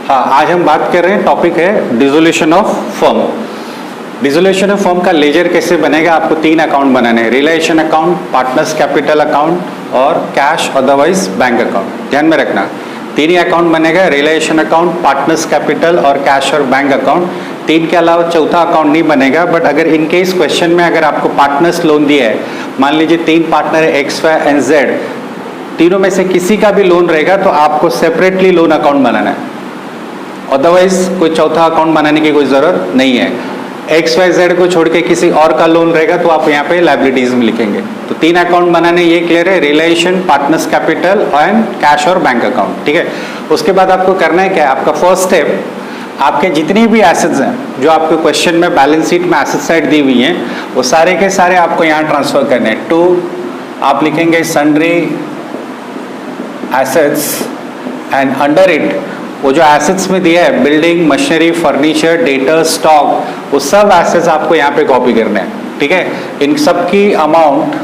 हाँ, आज हम बात कर रहे हैं, टॉपिक है dissolution of firm. Dissolution of firm का लेजर कैसे बनेगा? आपको 3 अकाउंट बनाने हैं, realisation account, partners capital account और कैश अदरवाइज बैंक अकाउंट। ध्यान में रखना, 3 ही अकाउंट बनेगा, रिलेशन अकाउंट, पार्टनर्स कैपिटल और कैश और बैंक अकाउंट। 3 के अलावा चौथा अकाउंट नहीं बनेगा। बट अगर इन केस क्वेश्चन में अगर आपको पार्टनर्स लोन दिया है, मान लीजिए 3 पार्टनर है एक्स वाई एंड जेड, तीनों में से किसी का भी लोन रहेगा तो आपको सेपरेटली लोन अकाउंट बनाना है, अदरवाइज कोई चौथा अकाउंट बनाने की कोई जरूरत नहीं है। एक्स वाई जेड को छोड़ के किसी और का लोन रहेगा तो आप यहाँ पे लायबिलिटीज में लिखेंगे। तो 3 अकाउंट बनाने, ये क्लियर है, relation, partners capital and cash और बैंक अकाउंट। ठीक है, उसके बाद आपको करना है क्या? आपका फर्स्ट स्टेप, आपके जितनी भी एसेट्स हैं जो आपके क्वेश्चन में बैलेंस शीट में एसेट साइड दी हुई हैं, वो सारे के सारे आपको यहाँ ट्रांसफर करने हैं। टू आप लिखेंगे sundry assets and under it वो जो एसेट्स में दिया है, building, machinery, furniture, debtor, stock, वो सब एसेट्स आपको यहाँ पे कॉपी करने हैं। ठीक है, इन सब की अमाउंट,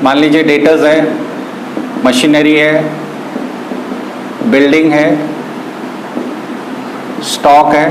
मान लीजिए डेटर्स है, मशीनरी है, बिल्डिंग है, स्टॉक है,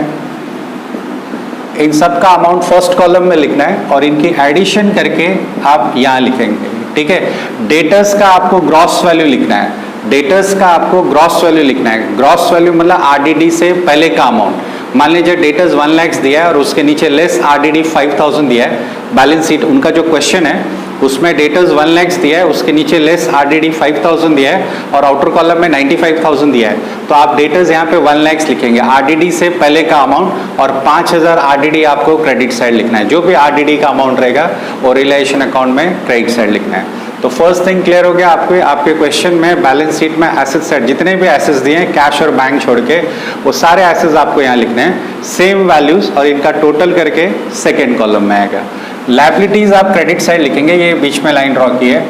इन सब का अमाउंट फर्स्ट कॉलम में लिखना है और इनकी एडिशन करके आप यहाँ लिखेंगे। ठीक है, डेटर्स का आपको ग्रॉस वैल्यू लिखना है, डेटर्स का आपको ग्रॉस वैल्यू लिखना है। ग्रॉस वैल्यू मतलब आरडीडी से पहले का अमाउंट। मान लीजिए डेटर्स 1 लाख दिया है और उसके नीचे लेस आरडीडी 5000 दिया है। बैलेंस शीट उनका जो क्वेश्चन है उसमें डेटर्स 1 लाख दिया है, उसके नीचे लेस आरडीडी 5000 दिया है और आउटर कॉलम में 95,000 दिया है। तो आप डेटर्स यहाँ पे 1 लाख लिखेंगे, आरडीडी से पहले का अमाउंट, और 5000 आरडीडी आपको क्रेडिट साइड लिखना है। जो भी आरडीडी का अमाउंट रहेगा वो रिलेशन अकाउंट में क्रेडिट साइड लिखना है। तो फर्स्ट थिंग क्लियर हो गया आपके क्वेश्चन में बैलेंस शीट में एसेट साइड जितने भी एसेट्स दिए हैं कैश और बैंक छोड़ के, वो सारे एसेट्स आपको यहाँ लिखने हैं, सेम वैल्यूज, और इनका टोटल करके सेकेंड कॉलम में आएगा। लायबिलिटीज आप क्रेडिट साइड लिखेंगे, ये बीच में लाइन ड्रॉ की है,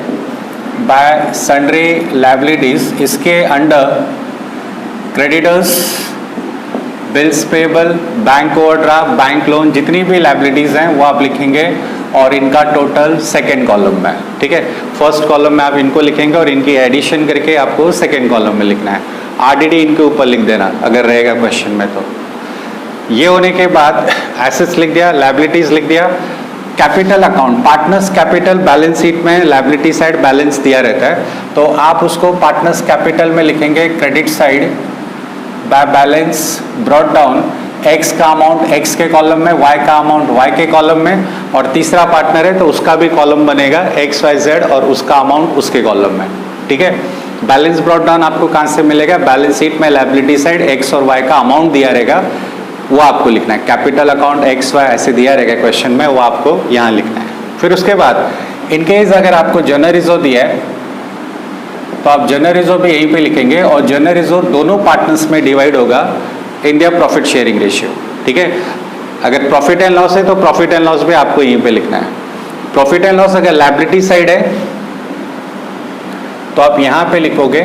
बाय सन्ड्री लायबिलिटीज, इसके under creditors, bills payable, bank overdraft, bank loan, जितनी भी लायबिलिटीज हैं वो आप लिखेंगे और इनका टोटल सेकेंड कॉलम में। ठीक है, फर्स्ट कॉलम में आप इनको लिखेंगे और इनकी एडिशन करके आपको सेकेंड कॉलम में लिखना है। आरडीडी इनके ऊपर लिख देना अगर रहेगा क्वेश्चन में। तो ये होने के बाद एसेट्स लिख दिया, लायबिलिटीज लिख दिया, capital account, partners capital, balance sheet में लायबिलिटी साइड बैलेंस दिया रहता है तो आप उसको पार्टनर्स कैपिटल में लिखेंगे, credit side by balance brought down, x का अमाउंट एक्स के कॉलम में, वाई का अमाउंट वाई के कॉलम में, और तीसरा पार्टनर है तो उसका भी कॉलम बनेगा एक्स वाई जेड और उसका अमाउंट उसके कॉलम में। ठीक है, बैलेंस ब्रॉट डाउन आपको कहाँ से मिलेगा? बैलेंस शीट में लायबिलिटी साइड एक्स और वाई का अमाउंट दिया रहेगा, वो आपको लिखना है। कैपिटल अकाउंट एक्स वाई ऐसे दिया रहेगा क्वेश्चन में, वो आपको यहाँ लिखना है। फिर उसके बाद इनकेस अगर आपको जनरल रिजर्व दिया है तो आप जनरल रिजर्व भी यहीं पे लिखेंगे और जनरल रिजर्व दोनों पार्टनर्स में डिवाइड होगा इन दियर प्रॉफिट शेयरिंग रेशियो। ठीक है, अगर प्रॉफिट एंड लॉस है तो प्रॉफिट एंड लॉस भी आपको यहीं पे लिखना है। प्रॉफिट एंड लॉस अगर लायबिलिटी साइड है तो आप यहां पे लिखोगे,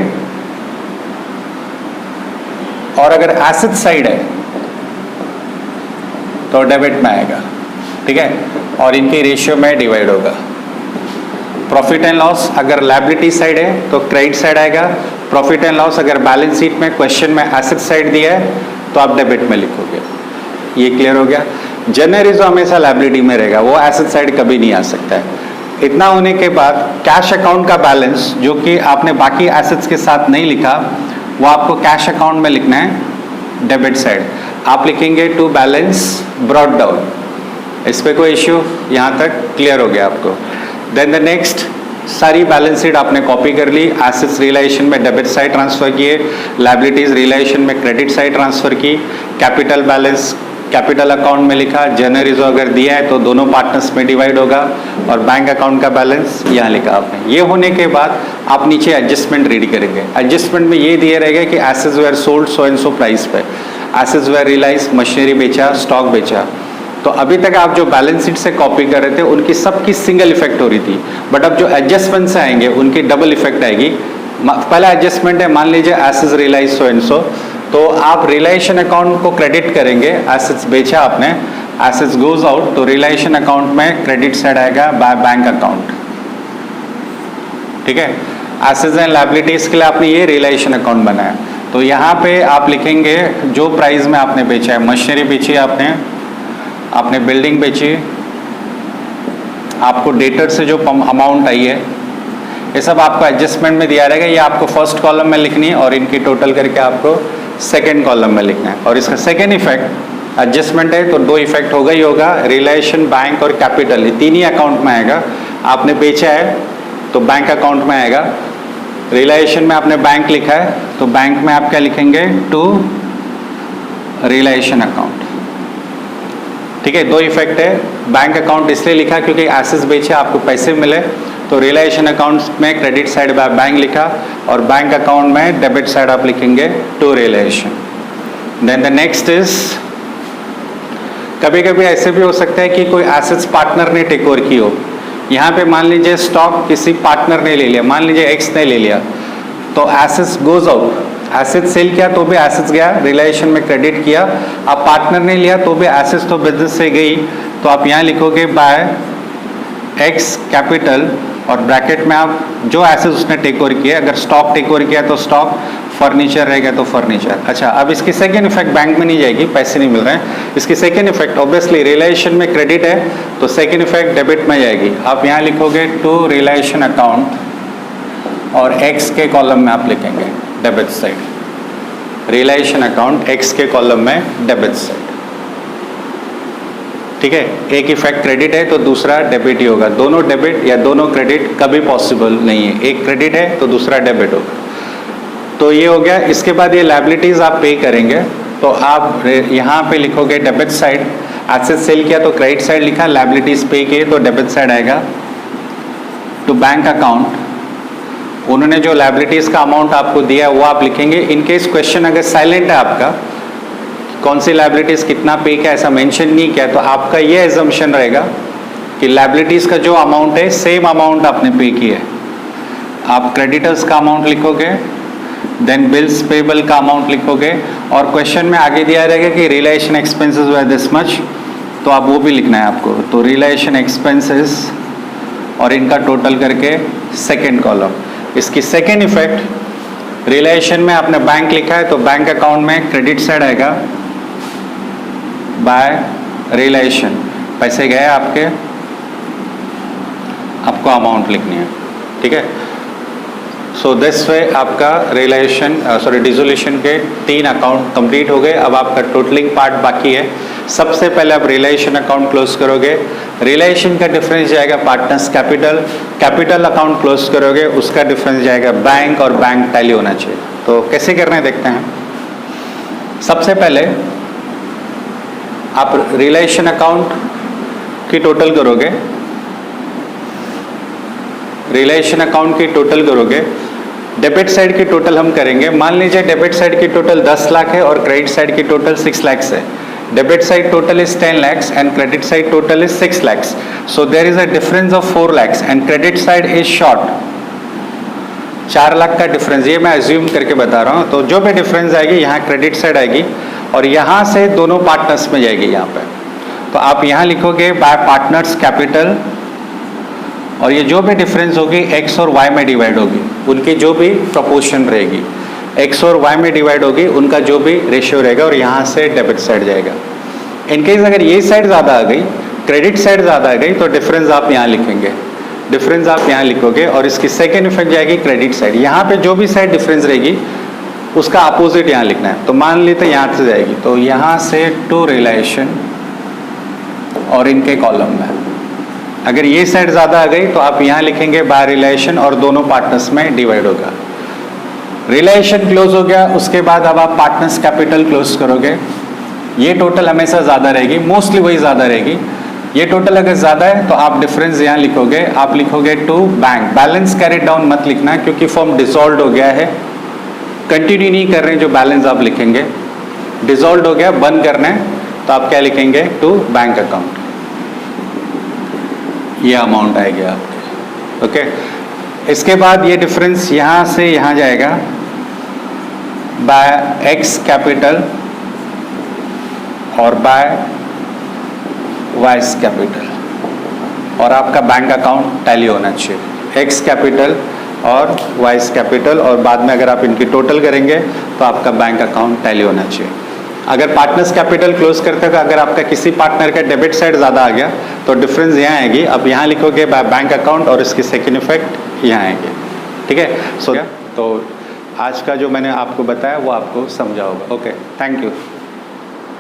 और अगर एसेट साइड है तो डेबिट में आएगा। ठीक है, और इनके रेशियो में डिवाइड होगा। प्रॉफिट एंड लॉस अगर लायबिलिटी साइड है तो क्रेडिट साइड आएगा। प्रॉफिट एंड लॉस अगर बैलेंस शीट में क्वेश्चन में एसेट साइड दिया है तो आप डेबिट में लिखोगे। ये क्लियर हो गया। जनरल रिजर्व हमेशा लायबिलिटी में रहेगा, वो एसेट साइड कभी नहीं आ सकता है। इतना होने के बाद कैश अकाउंट का बैलेंस जो कि आपने बाकी एसेट्स के साथ नहीं लिखा, वो आपको कैश अकाउंट में लिखना है, डेबिट साइड। आप लिखेंगे टू बैलेंस ब्रॉट डाउन। इस पर कोई इश्यू? यहाँ तक क्लियर हो गया आपको। देन द नेक्स्ट, सारी बैलेंस शीट आपने कॉपी कर ली, एसेट्स रिलेशन में डेबिट साइड ट्रांसफर किए, लायबिलिटीज रिलेशन में क्रेडिट साइड ट्रांसफर की, कैपिटल बैलेंस कैपिटल अकाउंट में लिखा, जनरल रिजर्व अगर दिया है तो दोनों पार्टनर्स में डिवाइड होगा, और बैंक अकाउंट का बैलेंस यहाँ लिखा आपने। ये होने के बाद आप नीचे एडजस्टमेंट रेडी करेंगे। एडजस्टमेंट में ये दिया रहेगा कि assets were sold so and so price पे, एसेट्स वेयर रियलाइज, मशीनरी बेचा, स्टॉक बेचा। तो अभी तक आप जो बैलेंस शीट से कॉपी कर रहे थे उनकी सबकी सिंगल इफेक्ट हो रही थी, बट अब जो एडजस्टमेंट से आएंगे उनकी डबल इफेक्ट आएगी। पहला एडजस्टमेंट है, मान लीजिए assets realise so and so, तो आप रियलाइजेशन अकाउंट को क्रेडिट करेंगे, एसेट्स बेचा आपने, एसेट्स गोज आउट, तो रियलाइजेशन अकाउंट में क्रेडिट साइड आएगा बाय बैंक अकाउंट। ठीक है, एसेट्स एंड लायबिलिटीज के लिए आपने ये रियलाइजेशन अकाउंट बनाया। तो यहाँ पे आप लिखेंगे जो प्राइस में आपने बेचा है, मशीनरी बेची आपने बिल्डिंग बेची, आपको डेटर से जो अमाउंट आई है, ये सब आपको एडजस्टमेंट में दिया रहेगा। ये आपको फर्स्ट कॉलम में लिखनी है और इनकी टोटल करके आपको सेकंड कॉलम में लिखना है। और इसका सेकंड इफेक्ट एडजस्टमेंट है तो दो इफेक्ट होगा ही होगा, रिलेशन, बैंक और कैपिटल, ये तीन ही अकाउंट में आएगा। आपने बेचा है तो बैंक अकाउंट में आएगा, रिलेशन में आपने बैंक लिखा है तो बैंक में आप क्या लिखेंगे, टू रिलेशन अकाउंट। ठीक है, दो इफेक्ट है। बैंक अकाउंट इसलिए लिखा क्योंकि एसेट्स बेचे, आपको पैसे मिले, तो रिलेशन अकाउंट में क्रेडिट साइड बाय बैंक लिखा और बैंक अकाउंट में डेबिट साइड आप लिखेंगे to relation. Then the next is, कभी कभी ऐसे भी हो सकता है कि कोई एसेट्स पार्टनर ने टेक ओवर की हो। यहाँ पे मान लीजिए स्टॉक किसी पार्टनर ने ले लिया, मान लीजिए एक्स ने ले लिया, तो assets goes out, asset sale किया तो भी एसेट्स गया, रिलेशन में क्रेडिट किया। अब पार्टनर ने लिया तो भी एसेट्स तो बिजनेस से गई, तो आप यहाँ लिखोगे बाय एक्स कैपिटल और ब्रैकेट में आप जो एसेट्स उसने टेक ओवर किया, अगर स्टॉक टेक ओवर किया तो स्टॉक, फर्नीचर रहेगा तो फर्नीचर। अच्छा, अब इसकी सेकेंड इफेक्ट बैंक में नहीं जाएगी, पैसे नहीं मिल रहे हैं, इसकी सेकेंड इफेक्ट ऑब्वियसली रिलेशन में क्रेडिट है तो सेकेंड इफेक्ट डेबिट में जाएगी। आप यहाँ लिखोगे टू रिलेशन अकाउंट और एक्स के कॉलम में आप लिखेंगे debit side, realisation account x के कॉलम में डेबिट साइड। ठीक है, एक इफेक्ट क्रेडिट है तो दूसरा डेबिट ही होगा, दोनों डेबिट या दोनों क्रेडिट कभी पॉसिबल नहीं है, एक क्रेडिट है तो दूसरा डेबिट होगा। तो ये हो गया। इसके बाद ये लायबिलिटीज आप पे करेंगे तो आप यहाँ पे लिखोगे डेबिट साइड, एसेट सेल किया तो क्रेडिट साइड लिखा, लायबिलिटीज पे किए तो डेबिट साइड आएगा। टू बैंक अकाउंट, उन्होंने जो लायबिलिटीज का अमाउंट आपको दिया है वो आप लिखेंगे। इनकेस क्वेश्चन अगर साइलेंट है आपका, कौन सी लायबिलिटीज कितना पे किया ऐसा मेंशन नहीं किया, तो आपका ये एजम्पशन रहेगा कि लायबिलिटीज का जो अमाउंट है सेम अमाउंट आपने पे किया है। आप क्रेडिटर्स का अमाउंट लिखोगे, देन बिल्स पेबल का अमाउंट लिखोगे और क्वेश्चन में आगे दिया रहेगा कि realisation expenses were this much, तो आप वो भी लिखना है आपको। तो रिलेशन एक्सपेंसेस और इनका टोटल करके सेकेंड कॉलम। इसकी सेकेंड इफेक्ट, रिलेशन में आपने बैंक लिखा है तो बैंक अकाउंट में क्रेडिट साइड आएगा बाय रिलेशन, पैसे गए आपके, आपको अमाउंट लिखनी है। ठीक है, सो दिस वे आपका रिलेशन डिसोल्यूशन के 3 अकाउंट कंप्लीट हो गए। अब आपका टोटलिंग पार्ट बाकी है। सबसे पहले आप रिलेशन अकाउंट क्लोज करोगे, रिलेशन का डिफरेंस जाएगा partners capital, capital account close करोगे, उसका डिफरेंस जाएगा बैंक और बैंक टैली होना चाहिए। तो कैसे करना है देखते हैं। सबसे पहले आप रिलेशन अकाउंट की टोटल करोगे, रिलेशन अकाउंट की टोटल करोगे, डेबिट साइड की टोटल हम करेंगे। मान लीजिए डेबिट साइड की टोटल 10 लाख है और क्रेडिट साइड की टोटल 6 लाख है। Debit side total is 10 lakhs and credit side total is 6 lakhs. So there is a difference of 4 lakhs and credit side is short. 4 lakh का डिफरेंस, ये मैं अज्यूम करके बता रहा हूँ। तो जो भी डिफरेंस आएगी यहाँ क्रेडिट साइड आएगी और यहाँ से दोनों पार्टनर्स में जाएगी यहाँ पे। तो आप यहाँ लिखोगे बाय पार्टनर्स कैपिटल और ये जो भी डिफरेंस होगी एक्स और वाई में डिवाइड होगी, उनकी जो भी प्रोपोर्शन रहेगी एक्स और वाई में डिवाइड होगी, उनका जो भी रेशियो रहेगा और यहाँ से डेबिट साइड जाएगा। इनकेस अगर ये साइड ज़्यादा आ गई, क्रेडिट साइड ज़्यादा आ गई, तो डिफरेंस आप यहाँ लिखेंगे, डिफरेंस आप यहाँ लिखोगे और इसकी सेकेंड इफेक्ट जाएगी क्रेडिट साइड। यहाँ पे जो भी साइड डिफरेंस रहेगी उसका अपोजिट यहाँ लिखना है। तो मान लीजिए यहाँ से जाएगी, तो यहाँ से टू रिलेशन और इनके कॉलम में अगर ये साइड ज़्यादा आ गई तो आप यहाँ लिखेंगे बाय रिलेशन और दोनों पार्टनर्स में डिवाइड होगा। रिलेशन क्लोज हो गया, उसके बाद अब आप पार्टनर्स कैपिटल क्लोज करोगे। ये टोटल हमेशा ज़्यादा रहेगी, मोस्टली वही ज़्यादा रहेगी। ये टोटल अगर ज़्यादा है तो आप डिफरेंस यहाँ लिखोगे, आप लिखोगे to bank. Balance carried down मत लिखना क्योंकि फॉर्म डिसॉल्व हो गया है, कंटिन्यू नहीं कर रहे हैं। जो बैलेंस आप लिखेंगे डिसॉल्व हो गया, बंद करना है, तो आप क्या लिखेंगे टू बैंक अकाउंट, ये अमाउंट आएगा आपके। ओके, इसके बाद ये डिफरेंस यहाँ से यहाँ जाएगा बाय एक्स कैपिटल और बाय वाइस कैपिटल और आपका बैंक अकाउंट टैली होना चाहिए। एक्स कैपिटल और वाइस कैपिटल, और बाद में अगर आप इनकी टोटल करेंगे तो आपका बैंक अकाउंट टैली होना चाहिए। अगर पार्टनर्स कैपिटल क्लोज करते हो, अगर आपका किसी पार्टनर का डेबिट साइड ज़्यादा आ गया तो डिफरेंस यहाँ आएगी। अब यहाँ लिखोगे बैंक अकाउंट और इसकी सेकेंड इफेक्ट यहाँ आएंगे, ठीक है। सो तो आज का जो मैंने आपको बताया वो आपको समझा होगा। Okay, thank you.